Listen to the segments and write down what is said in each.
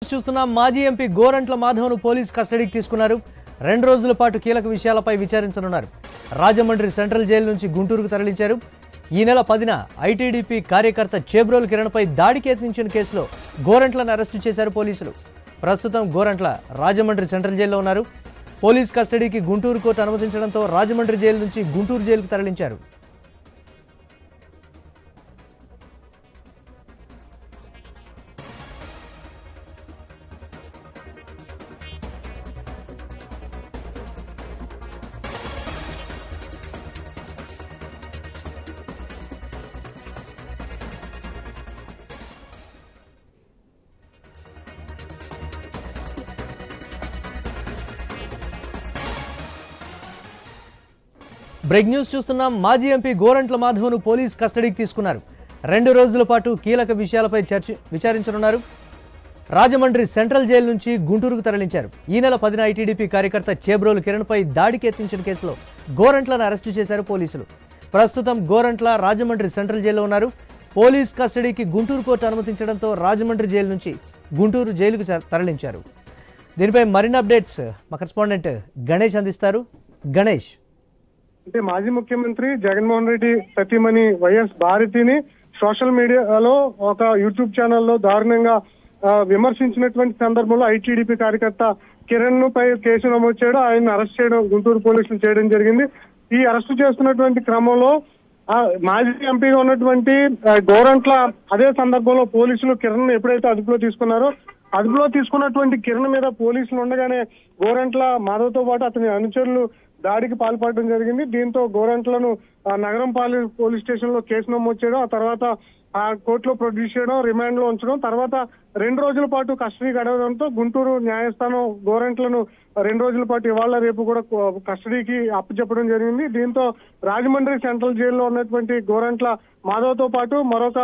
చూస్తున్న మాజీ MP Gorantla మాధవ్ను police కస్టడీకి తీసుకున్నారు. 2 రోజుల పాటు కీలక విషయాలపై విచారించనున్నారు. రాజమండ్రి సెంట్రల్ జైలు నుంచి గుంటూరుకు తరలించారు. ఈ నెల 10న ఐటీడీపీ కార్యకర్త చేబ్రోలు కిరణ్పై దాడికి యత్నించిన కేసులో గోరంట్లను అరెస్టు చేశారు పోలీసులు. ప్రస్తుతం గోరంట్ల రాజమండ్రి సెంట్రల్ జైల్లో ఉన్నారు. పోలీస్ కస్టడీకి గుంటూరు కోర్టు అనుమతించడంతో రాజమండ్రి జైలు నుంచి గుంటూరు జైలుకు తరలించారు. బ్రేక్ న్యూస్ చూస్తున్నాం. మాజీ ఎంపీ గోరంట్ల మాధవ్ను పోలీస్ కస్టడీకి తీసుకున్నారు. 2 రోజుల పాటు కీలక విషయాలపై విచారించనున్నారు. రాజమండ్రి సెంట్రల్ జైలు నుంచి గుంటూరుకు తరలించారు. ఈ నెల 10న ఐటీడీపీ కార్యకర్త చేబ్రోలు కిరణ్పై దాడికి యత్నించిన కేసులో గోరంట్లను అరెస్టు చేశారు పోలీసులు. ప్రస్తుతం గోరంట్ల రాజమండ్రి సెంట్రల్ జైల్లో ఉన్నారు. పోలీస్ కస్టడీకి గుంటూరు కోర్టు అనుమతించడంతో రాజమండ్రి జైలు నుంచి గుంటూరు జైలుకు తరలించారు. దీనిపై మరిన్ని అప్డేట్స్ మా కరెస్పాండెంట్ గణేష్ అందిస్తారు. గణేష్, అంటే మాజీ ముఖ్యమంత్రి జగన్మోహన్ రెడ్డి సతీమణి వైఎస్ భారతిని సోషల్ మీడియాలో ఒక యూట్యూబ్ ఛానల్లో దారుణంగా విమర్శించినటువంటి సందర్భంలో ఐటీడీపీ కార్యకర్త కిరణ్ పై కేసు నమోదు చేయడం, ఆయన అరెస్ట్ చేయడం గుంటూరు పోలీసులు చేయడం జరిగింది. ఈ అరెస్టు చేస్తున్నటువంటి క్రమంలో మాజీ ఎంపీగా ఉన్నటువంటి గోరంట్ల అదే సందర్భంలో పోలీసులు కిరణ్ ఎప్పుడైతే అదుపులో తీసుకున్నారో అదుపులో తీసుకున్నటువంటి కిరణ్ మీద పోలీసులు ఉండగానే గోరంట్ల మాధవ్తో పాటు అతని అనుచరులు దాడికి పాల్పడడం జరిగింది. దీంతో గోరంట్లను నగరంపాలెం పోలీస్ స్టేషన్ లో కేసు నమోదు చేయడం, ఆ తర్వాత ఆ కోర్టులో ప్రొడ్యూస్ చేయడం, రిమాండ్ లో ఉంచడం, తర్వాత 2 రోజుల పాటు కస్టడీ గడవడంతో గుంటూరు న్యాయస్థానం గోరంట్లను 2 రోజుల పాటు ఇవాళ రేపు కూడా కస్టడీకి అప్పచెప్పడం జరిగింది. దీంతో రాజమండ్రి సెంట్రల్ జైల్లో ఉన్నటువంటి గోరంట్ల మాధవ్తో పాటు మరొక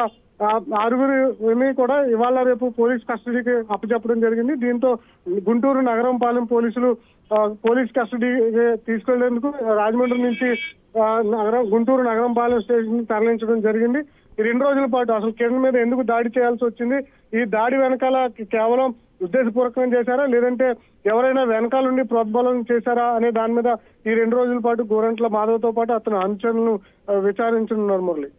6గురిని కూడా ఇవాళ రేపు పోలీస్ కస్టడీకి అప్పచెప్పడం జరిగింది. దీంతో గుంటూరు నగరంపాలెం పోలీసులు పోలీస్ కస్టడీ తీసుకెళ్లేందుకు రాజమండ్రి నుంచి గుంటూరు నగరంపాలెం స్టేషన్ తరలించడం జరిగింది. ఈ 2 రోజుల పాటు అసలు కిరణ్ మీద ఎందుకు దాడి చేయాల్సి వచ్చింది, ఈ దాడి వెనకాల కేవలం ఉద్దేశపూర్వకంగా చేశారా లేదంటే ఎవరైనా వెనకాల నుండి ప్రోద్బలం చేశారా అనే దాని మీద ఈ 2 రోజుల పాటు గోరంట్ల మాధవ్తో పాటు అతని అనుచరులను విచారించనున్నారు మురళి.